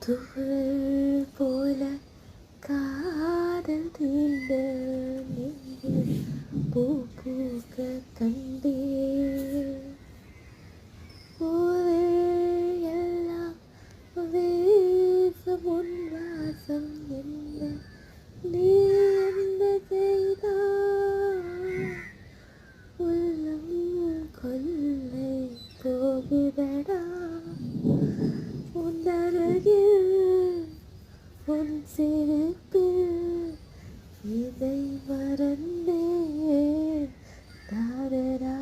தூள் போல காதல் தீண்ட நெஞ்சில் பூ பூக்க கண்டே பூவில் எல்லாம் வீசும் உன் வாசம் என்ன நீ என்ன செய்தாய் உள்ளம் கொள்ளை போகுதடா உன் அருகில் உன் சிரிப்பில் இதை மறந்தேன் தாரரா